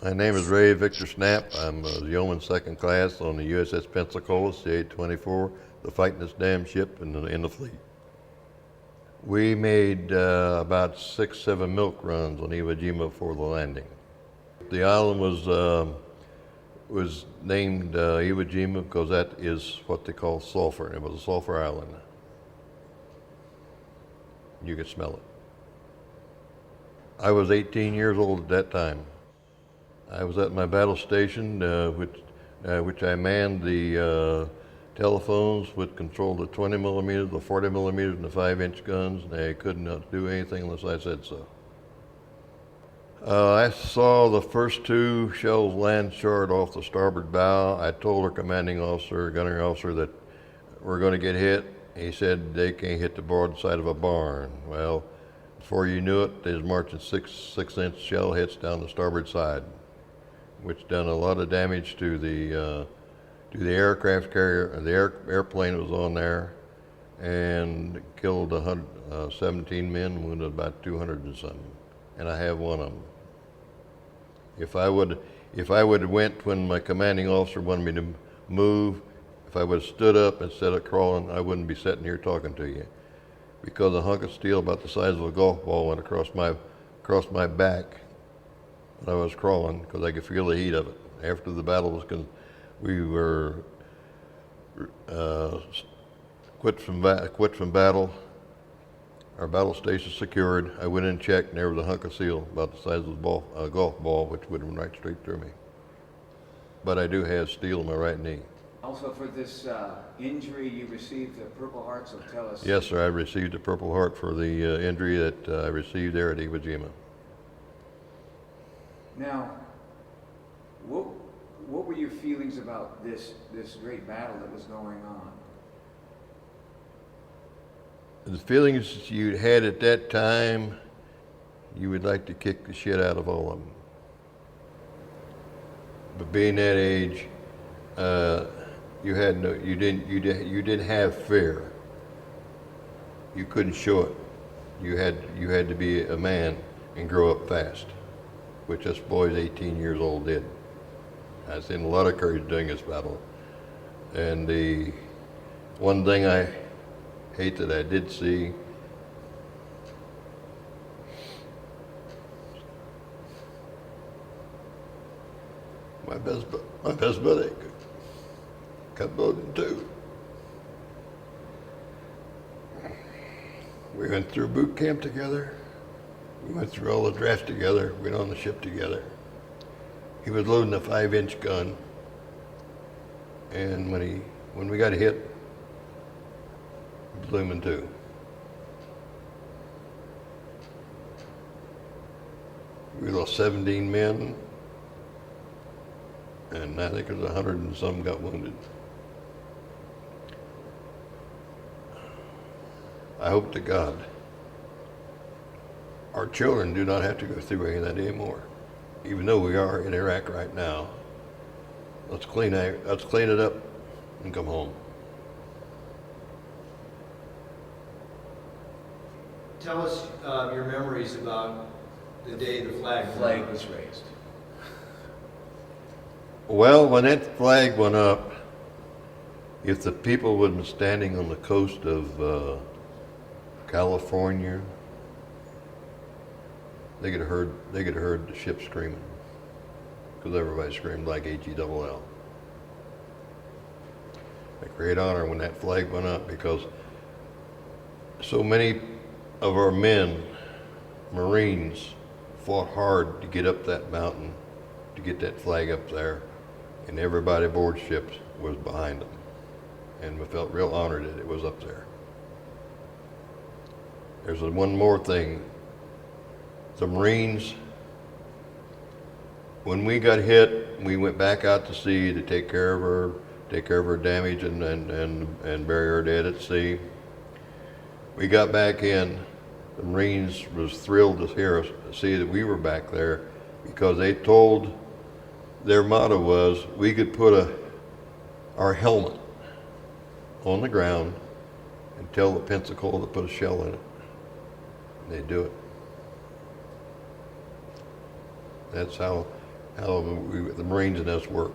My name is Ray Victor Snapp. I'm a yeoman second class on the USS Pensacola, CA-24, the fightingest damn ship in the fleet. We made about 6, 7 milk runs on Iwo Jima before the landing. The island was named Iwo Jima because that is what they call sulfur. It was a sulfur island. You could smell it. I was 18 years old at that time. I was at my battle station, which I manned the telephones, which controlled the 20 millimeters, the 40 millimeters, and the 5-inch guns. And they could not do anything unless I said so. I saw the first 2 shells land short off the starboard bow. I told our commanding officer, gunnery officer, that we're going to get hit. He said they can't hit the broadside of a barn. Well, before you knew it, they was marching 6-inch shell hits down the starboard side, which done a lot of damage to the aircraft carrier, the airplane that was on there, and killed 17 men, wounded about 200 and something. And I have one of them. If I would have went when my commanding officer wanted me to move, if I would have stood up instead of crawling, I wouldn't be sitting here talking to you, because a hunk of steel about the size of a golf ball went across my back when I was crawling, because I could feel the heat of it. After the battle was we were quit from battle. Our battle station secured. I went in and checked, and there was a hunk of steel about the size of a golf ball, which would have went right straight through me. But I do have steel in my right knee. Also, for this injury, you received the Purple Heart, so tell us. Yes, sir. I received a Purple Heart for the injury that I received there at Iwo Jima. Now, what were your feelings about this great battle that was going on? The feelings you had at that time, you would like to kick the shit out of all of them. But being that age, you didn't have fear. You couldn't show it. You had to be a man and grow up fast, which this boy's 18 years old did. I've seen a lot of courage during this battle. And the one thing I hate that I did see, my best buddy got bowed in 2. We went through boot camp together. We went through all the drafts together. We went on the ship together. He was loading a 5-inch gun, and when we got hit, blew him in 2. We lost 17 men, and I think it was 100 and some got wounded. I hope to God our children do not have to go through any of that anymore. Even though we are in Iraq right now, let's clean it up and come home. Tell us your memories about the day the flag was raised. Well, when that flag went up, if the people would have been standing on the coast of California, they could have heard the ship screaming, because everybody screamed like H-E-double-L. A great honor when that flag went up, because so many of our men, Marines, fought hard to get up that mountain, to get that flag up there, and everybody aboard ships was behind them. And we felt real honored that it was up there. There's one more thing. The Marines, when we got hit, we went back out to sea to take care of our damage and bury our dead at sea. We got back in. The Marines was thrilled to hear us, see that we were back there, because they told, their motto was, we could put our helmet on the ground and tell the Pensacola to put a shell in it. And they'd do it. That's how how the Marines and us work.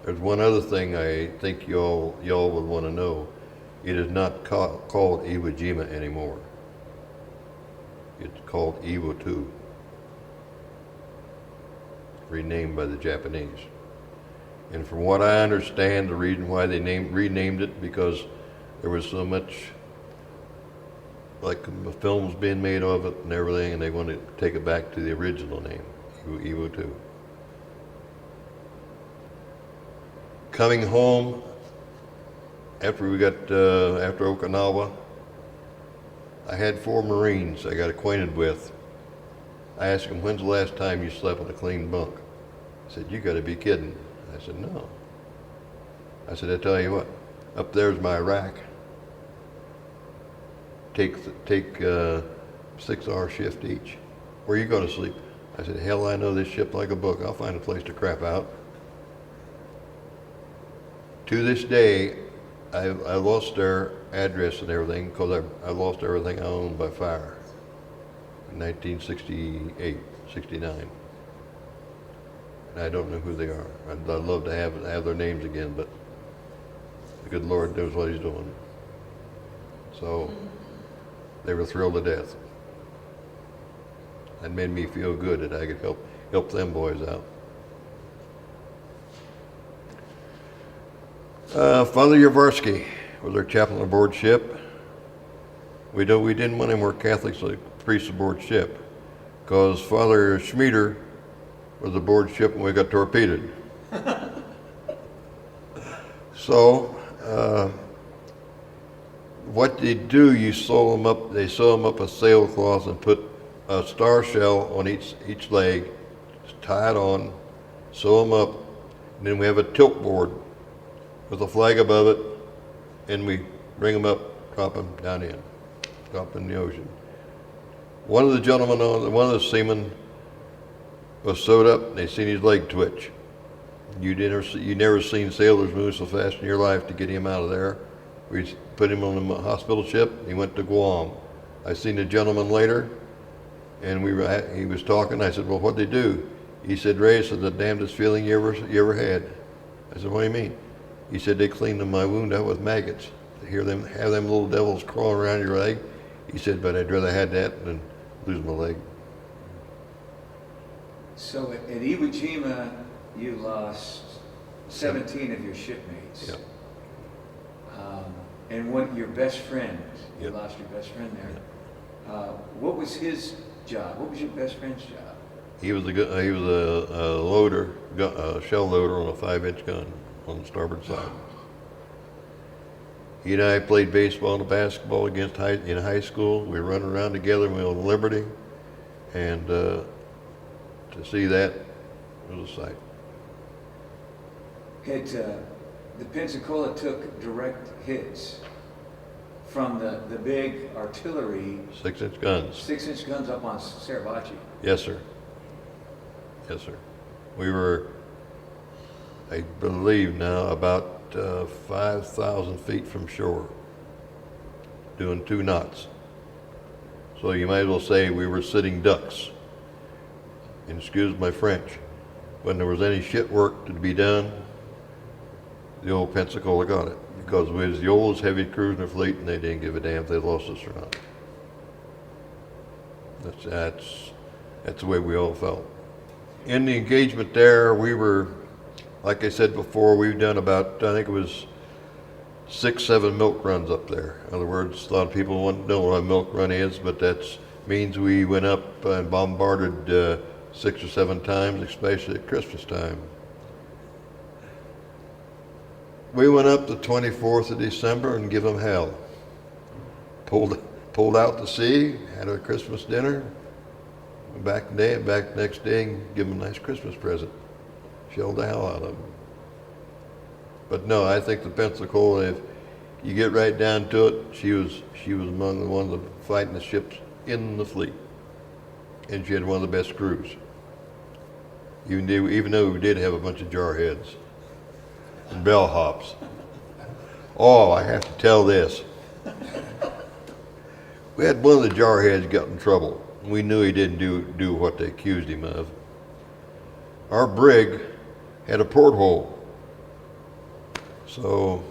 There's one other thing I think y'all would want to know. It is not called Iwo Jima anymore. It's called Iwo 2, renamed by the Japanese. And from what I understand, the reason why they renamed it because there was so much like films being made of it and everything, and they wanted to take it back to the original name, Iwo 2. Coming home after we got after Okinawa, I had 4 Marines I got acquainted with. I asked them, "When's the last time you slept in a clean bunk?" I said, "You got to be kidding." I said, "No." I said, "I tell you what, up there's my rack. Take 6-hour shift each. Where are you going to sleep?" I said, "Hell, I know this ship like a book. I'll find a place to crap out." To this day, I lost their address and everything because I lost everything I owned by fire in 1968, 69. And I don't know who they are. I'd love to have their names again, but the good Lord knows what He's doing. So they were thrilled to death. That made me feel good that I could help them boys out. Father Yavarsky was our chaplain aboard ship. We didn't want him more Catholics like priests aboard ship, because Father Schmieder was aboard ship when we got torpedoed. So, what they do, you sew them up. They sew them up a sailcloth and put a star shell on each leg, tie it on, sew them up, and then we have a tilt board with a flag above it, and we bring them up, drop them down in, drop in the ocean. One of the seamen was sewed up, and they seen his leg twitch. You never seen sailors move so fast in your life to get him out of there. We put him on a hospital ship. He went to Guam. I seen a gentleman later, and he was talking. I said, "Well, what'd they do?" He said, "Ray, it's the damnedest feeling you ever had." I said, "What do you mean?" He said, "They cleaned my wound out with maggots. To have them little devils crawling around your leg." He said, "But I'd rather have that than lose my leg." So at Iwo Jima, you lost 17 of your shipmates. Yep. And your best friend, you Yep. lost your best friend there. What was his job? What was your best friend's job? He was a loader, a shell loader on a 5-inch gun on the starboard side. He and I played baseball and basketball in high school. We were running around together when we were on Liberty, and to see that was a sight. The Pensacola took direct hits from the big artillery, 6-inch guns. 6-inch guns up on Sarabachi. Yes, sir. Yes, sir. We were, I believe now, about 5,000 feet from shore, doing 2 knots. So you might as well say we were sitting ducks. And excuse my French. When there was any shit work to be done, the old Pensacola got it. Because we was the oldest heavy cruiser fleet, and they didn't give a damn if they lost us or not. That's the way we all felt. In the engagement there, we were, like I said before, we've done about, I think it was 6, 7 milk runs up there. In other words, a lot of people don't know what a milk run is, but that means we went up and bombarded 6 or 7 times, especially at Christmas time. We went up the 24th of December and give them hell. Pulled out to sea, had a Christmas dinner, back next day and give them a nice Christmas present. Shelled the hell out of them. But no, I think the Pensacola, if you get right down to it, she was among the ones of fighting the ships in the fleet. And she had one of the best crews. Even though we did have a bunch of jarheads and bellhops. Oh, I have to tell this. We had one of the jarheads got in trouble. We knew he didn't do what they accused him of. our brig had a porthole. So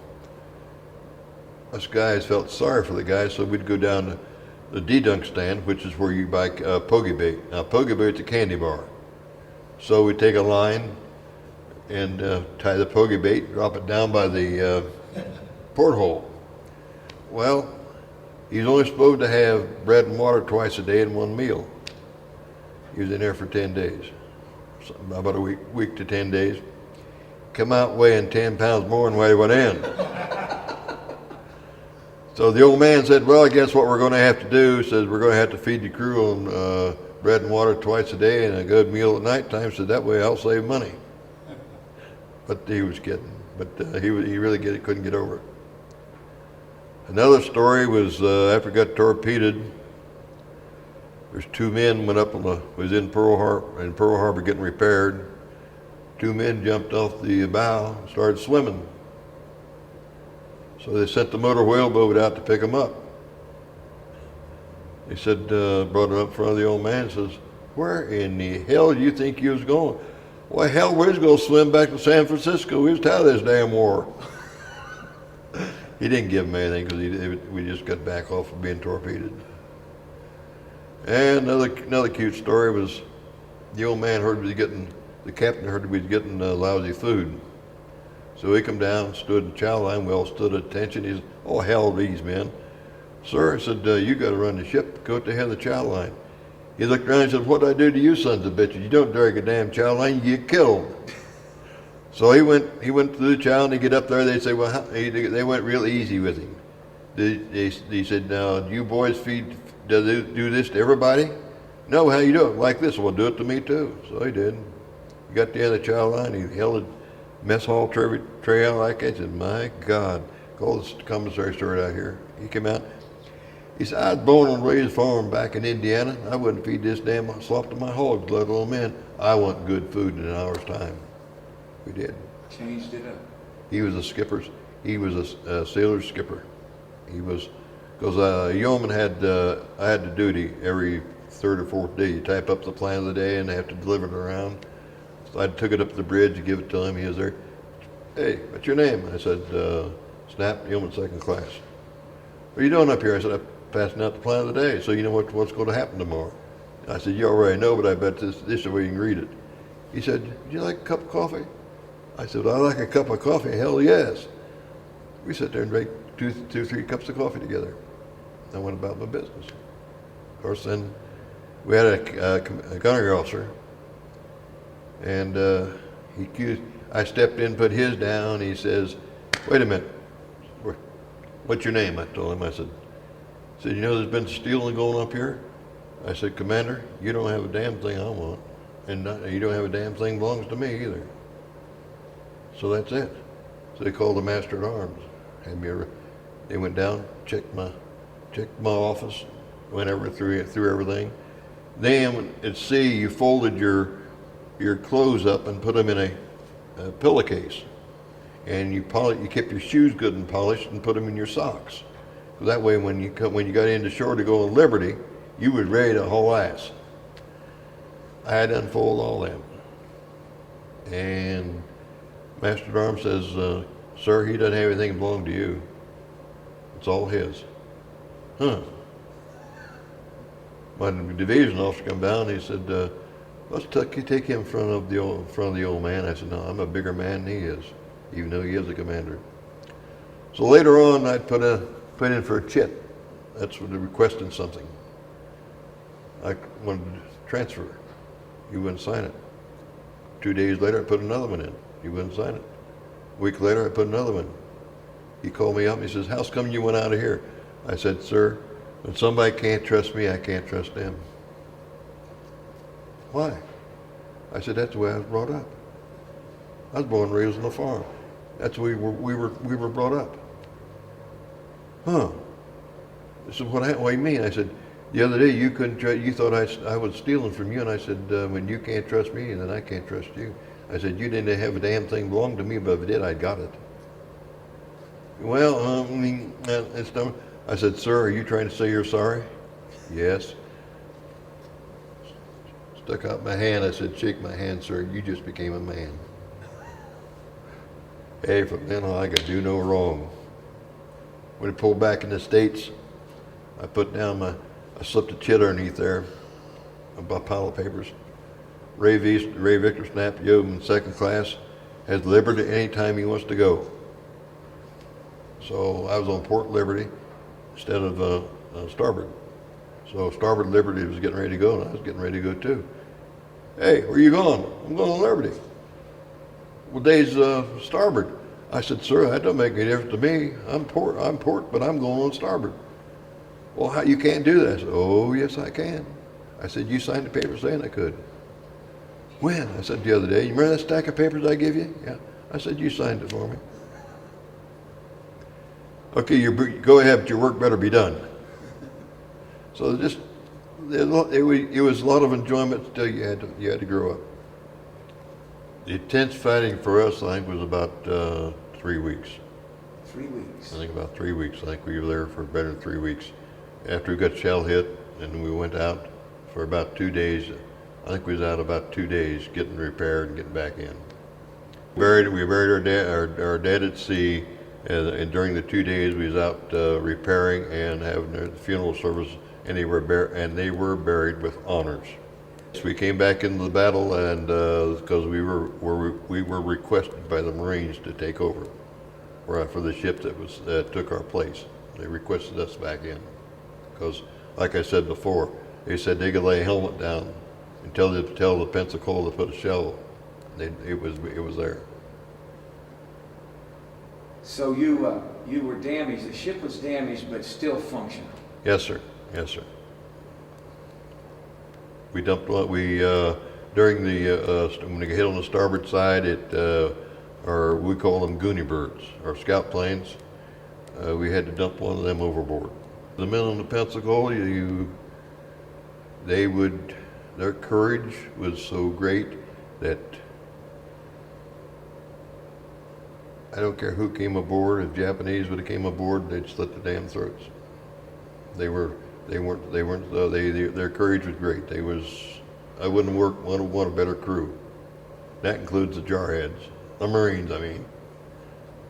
us guys felt sorry for the guys, so we'd go down to the dedunk stand, which is where you buy pogie bait. Now, pogie bait's a candy bar. So we take a line and tie the pogie bait, drop it down by the porthole. Well, he's only supposed to have bread and water twice a day and one meal. He was in there for 10 days, about a week to 10 days. Come out weighing 10 pounds more than what he went in. So the old man said, well, I guess what we're going to have to do, says we're going to have to feed the crew on bread and water twice a day and a good meal at nighttime, so that way I'll save money. But he was kidding. But he really couldn't get over it. Another story was after we got torpedoed, there's two men went up was in Pearl Harbor getting repaired. Two men jumped off the bow and started swimming. So they sent the motor whaleboat out to pick them up. They said, brought him up in front of the old man and says, where in the hell do you think you was going? Why, hell, we was going to swim back to San Francisco. We was tired of this damn war. He didn't give him anything because we just got back off of being torpedoed. And another cute story was the old man the captain heard we was getting lousy food. So he come down, stood in the chow line. We all stood at attention. He said, oh, hell, these men. Sir, I said, you got to run the ship. Go to the head of the chow line. He looked around and said, what did I do to you sons of bitches? You don't drag a damn chow line, you get killed. So he went through the chow and he get up there. They say, well, they went real easy with him. He said, now, do you boys do this to everybody? No, how you do it? Like this. Well, do it to me too. So he did. He got to the end of the chow line. He held the mess hall tray out like that. He said, my God. Call the commissary story out here. He came out. He said, I was born on Ray's farm back in Indiana. I wouldn't feed this damn slop to my hogs, let alone men. I want good food in an hour's time. We did. Changed it up. He was he was a sailor's skipper. He was, because a yeoman I had the duty every third or fourth day. You type up the plan of the day and they have to deliver it around. So I took it up to the bridge to give it to him. He was there. Hey, what's your name? I said, Snapp, yeoman second class. What are you doing up here? I said, I'm passing out the plan of the day, so you know what's going to happen tomorrow. I said, you already know, but I bet this is the way you can read it. He said, would you like a cup of coffee? I said, I like a cup of coffee. Hell yes. We sat there and drank two, 3 cups of coffee together. I went about my business. Of course, then we had a gunnery officer, and I stepped in, put his down. He says, wait a minute. What's your name? I told him. I said, you know there's been stealing going up here? I said, Commander, you don't have a damn thing I want, and you don't have a damn thing belongs to me either. So that's it. So they called the master at arms. They went down, checked my office, went through everything. Then at sea, you folded your clothes up and put them in a pillowcase, and you kept your shoes good and polished and put them in your socks. So that way, when you got into shore to go on liberty, you was ready to haul ass. I had to unfold all them, and Master at Arms says, sir, he doesn't have anything that belong to you. It's all his. Huh. My division officer come down and he said, let's take him in front of the old man. I said, no, I'm a bigger man than he is, even though he is a commander. So later on, I'd put in for a chit. That's what they're requesting something. I wanted to transfer. He wouldn't sign it. 2 days later, I put another one in. He wouldn't sign it. A week later, I put another one. He called me up and he says, how's come you went out of here? I said, sir, when somebody can't trust me, I can't trust them. Why? I said, that's the way I was brought up. I was born and raised on a farm. That's the way we were brought up. Huh. This is what do you mean? I said, the other day you thought I was stealing from you, and I said, when you can't trust me, then I can't trust you. I said, you didn't have a damn thing belong to me, but if it did, I got it. Well, it's dumb. I said, sir, are you trying to say you're sorry? Yes. stuck out my hand. I said, "Shake my hand, sir. You just became a man." Hey, from then on, I could do no wrong. When I pulled back in the States, I slipped a chit underneath there, a pile of papers. Ray Victor Snapp, Yeoman, second class, has liberty anytime he wants to go. So I was on port liberty instead of starboard. So starboard liberty was getting ready to go, and I was getting ready to go too. "Hey, where you going?" "I'm going on liberty." "What day's starboard?" I said, "Sir, that don't make any difference to me. I'm port, but I'm going on starboard." "Well, you can't do that." I said, "Oh, yes, I can." I said, "You signed the paper saying I could." "When?" I said, "The other day." "You remember that stack of papers I gave you?" "Yeah." I said, "You signed it for me." "Okay, go ahead, but your work better be done." So it was a lot of enjoyment. Still, you had to grow up. The intense fighting for us, I think, was about 3 weeks. 3 weeks. I think about 3 weeks. I think we were there for better than 3 weeks. After we got shell hit, and we went out for about 2 days. I think we was out about 2 days getting repaired and getting back in. We buried our dead at sea, and during the 2 days we was out repairing and having the funeral service, and they were buried with honors. So we came back into the battle, and because we were requested by the Marines to take over for the ship that took our place. They requested us back in because, like I said before, they said they could lay a helmet down and tell the Pensacola to put a shell. It was there. So you were damaged. The ship was damaged, but still functional. Yes, sir. Yes, sir. We dumped one. During when we hit on the starboard side, or we call them Goonie birds, or scout planes. We had to dump one of them overboard. The men on the Pensacola, their courage was so great that I don't care who came aboard. If Japanese would have came aboard, they'd slit their damn throats. Their courage was great. I wouldn't want a better crew. That includes the jarheads, the Marines. I mean,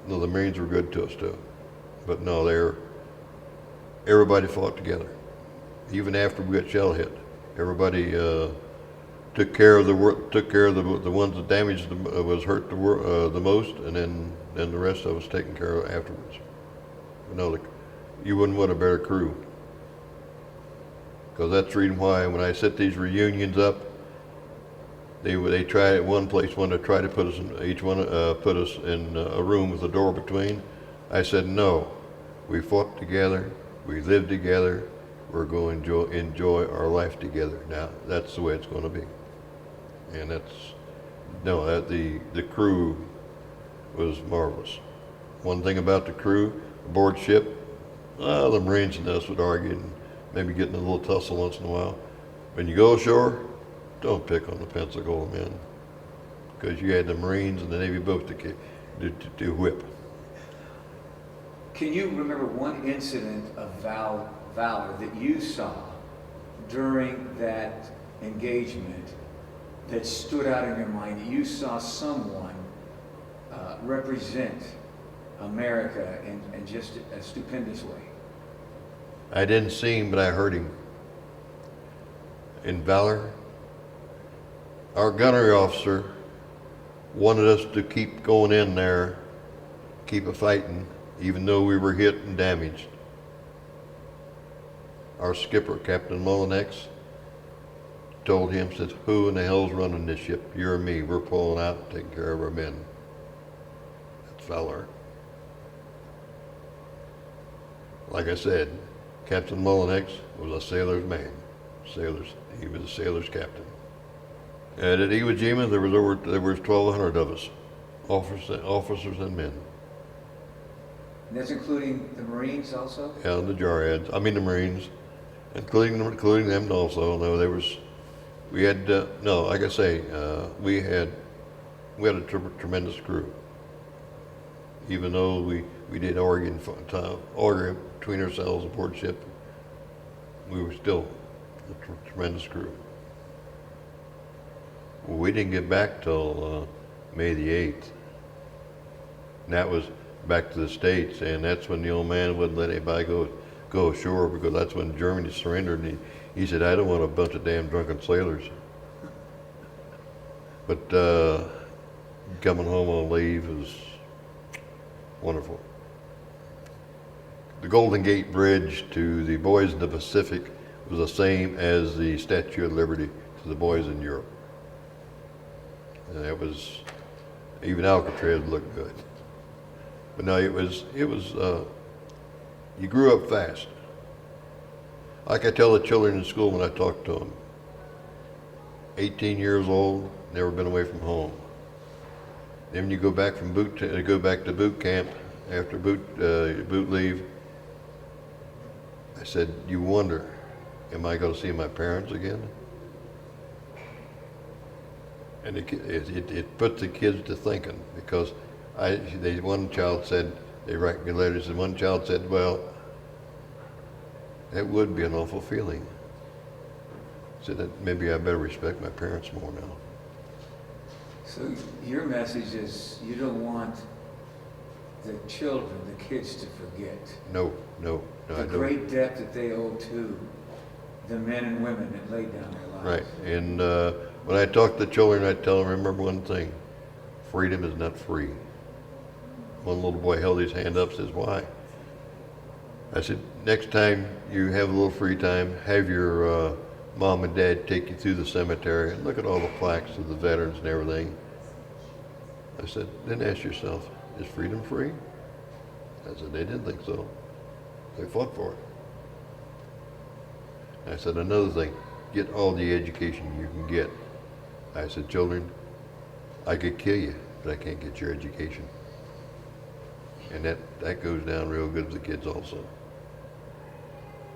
no, the Marines were good to us too, but no, everybody fought together. Even after we got shell hit, everybody took care of the ones that damaged was hurt the most, and then the rest of us taken care of afterwards. But no, you wouldn't want a better crew. Because that's the reason why when I set these reunions up, they tried at one place wanted to try to put us in a room with a door between. I said no. We fought together. We lived together. We're going to enjoy our life together. Now that's the way it's going to be. And the crew was marvelous. One thing about the crew aboard ship, the Marines and us would argue. And maybe getting a little tussle once in a while. When you go ashore, don't pick on the Pensacola men, because you had the Marines and the Navy both to whip. Can you remember one incident of valor that you saw during that engagement that stood out in your mind, that you saw someone represent America in just a stupendous way? I didn't see him, but I heard him. In valor, our gunnery officer wanted us to keep going in there, keep a fighting, even though we were hit and damaged. Our skipper, Captain Mullinex, told him, says, "Who in the hell's running this ship? You or me? We're pulling out and taking care of our men." That's valor. Like I said, Captain Mullinex was a sailor's man. He was a sailor's captain. And at Iwo Jima, there was 1,200 of us, officers and men. And that's including the Marines also? Yeah, the jarheads. I mean the Marines, including them also. No, like I say, we had a tremendous crew. Even though we did argue between ourselves aboard ship, we were still a tremendous crew. We didn't get back till May the 8th. And that was back to the States, and that's when the old man wouldn't let anybody go ashore, because that's when Germany surrendered, and he said, I don't want a bunch of damn drunken sailors. But coming home on leave was wonderful. The Golden Gate Bridge to the boys in the Pacific was the same as the Statue of Liberty to the boys in Europe. And it was, even Alcatraz looked good. But no, it was, you grew up fast. Like I tell the children in school when I talk to them, 18 years old, never been away from home. Then when you go back from to boot camp after boot leave, I said, you wonder, am I going to see my parents again? And it puts the kids to thinking, because one child said, they write me letters, and one child said, well, that would be an awful feeling. Said that maybe I better respect my parents more now. So your message is you don't want the children, the kids to forget No, I the don't. great debt that they owe to the men and women that laid down their lives. Right, and when I talk to the children, I tell them, remember one thing, freedom is not free. One little boy held his hand up, says, why? I said, next time you have a little free time, have your mom and dad take you through the cemetery and look at all the plaques of the veterans and everything. I said, then ask yourself, is freedom free? I said, they didn't think so. They fought for it. I said, another thing, get all the education you can get. I said, children, I could kill you, but I can't get your education. And that goes down real good with the kids also.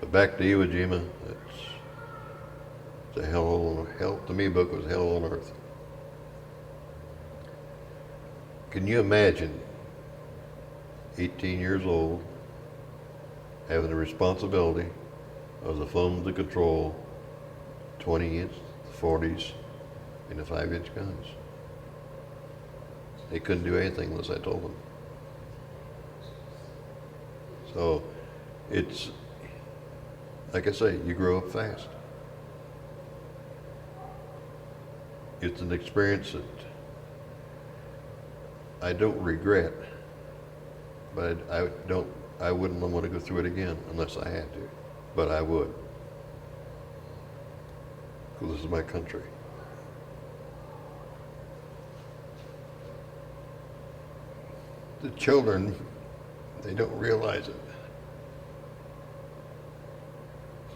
But back to Iwo Jima, it's a hell, to me, book was hell on earth. Can you imagine 18 years old, having the responsibility of the phone to control 20-inch, 40s, and the 5-inch guns? They couldn't do anything unless I told them. So it's, like I say, you grow up fast. It's an experience that I don't regret, but I wouldn't want to go through it again unless I had to, but I would, because this is my country. The children, they don't realize it.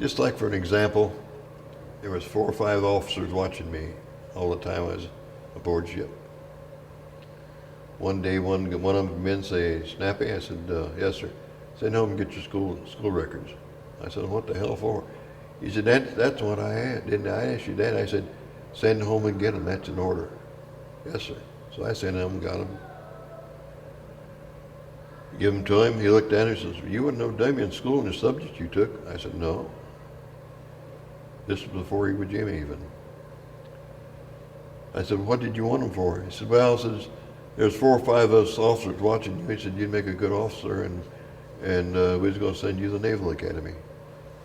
Just like, for an example, there was 4 or 5 officers watching me all the time I was aboard ship. One day, one of them came in and say, Snappy? I said, yes, sir. Send home and get your school records. I said, what the hell for? He said, that's what I had. Didn't I ask you that? I said, send home and get them. That's an order. Yes, sir. So I sent them and got them. Give them to him. He looked at it and says, you wouldn't know dummy in school in the subject you took. I said, no. This was before Iwo Jima even. I said, what did you want them for? He said, well, says, there's 4 or 5 of us officers watching you. He said, you'd make a good officer, and we was going to send you to the Naval Academy.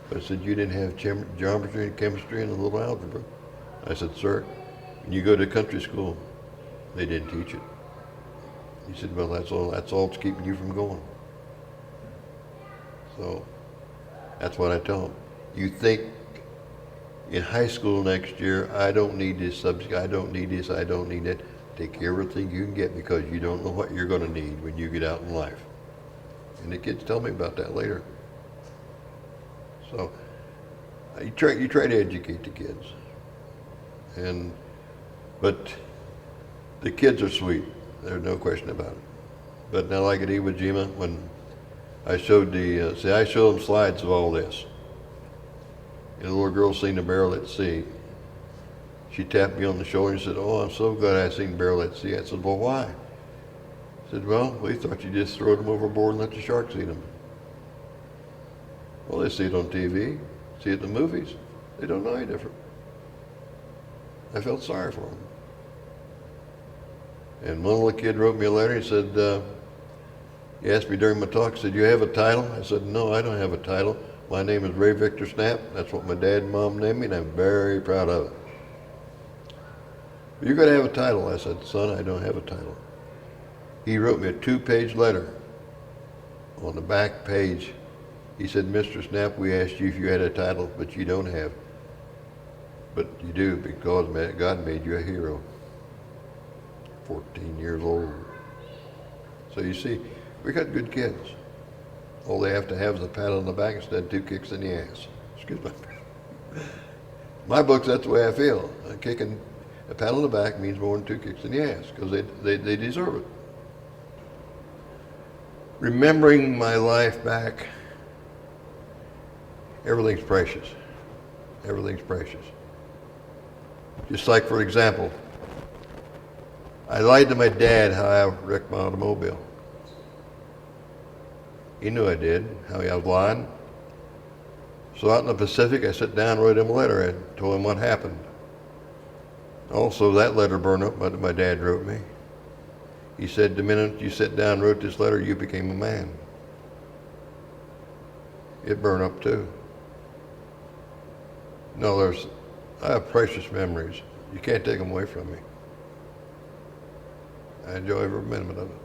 But I said, you didn't have geometry and chemistry and a little algebra. I said, sir, when you go to country school, they didn't teach it. He said, well, that's all that's keeping you from going. So that's what I tell them. You think in high school next year, I don't need this subject, I don't need this, I don't need that. Take everything you can get, because you don't know what you're going to need when you get out in life. And the kids tell me about that later. So you try to educate the kids. But the kids are sweet. There's no question about it. But now, like at Iwo Jima, when I showed I showed them slides of all this. And the little girl seen the barrel at sea. She tapped me on the shoulder and said, oh, I'm so glad I seen barrel at sea. I said, well, why? I said, well, we thought you just throw them overboard and let the sharks eat them. Well, they see it on TV, see it in the movies. They don't know any different. I felt sorry for them. And one little kid wrote me a letter. He said, he asked me during my talk, he said, you have a title? I said, no, I don't have a title. My name is Ray Victor Snapp. That's what my dad and mom named me, and I'm very proud of it. You're going to have a title. I said, son, I don't have a title. He wrote me a 2-page letter. On the back page, he said, Mr. Snapp, we asked you if you had a title, but you don't have. But you do, because God made you a hero. 14 years old. So you see, we got good kids. All they have to have is a pat on the back instead of 2 kicks in the ass. Excuse me. My books, that's the way I feel. A pat on the back means more than 2 kicks in the ass, because they deserve it. Remembering my life back, everything's precious. Everything's precious. Just like, for example, I lied to my dad how I wrecked my automobile. He knew I did, how I was lying. So out in the Pacific, I sat down and wrote him a letter. I told him what happened. Also, that letter burned up that my dad wrote me. He said, the minute you sat down and wrote this letter, you became a man. It burned up too. No, I have precious memories. You can't take them away from me. I enjoy every minute of it.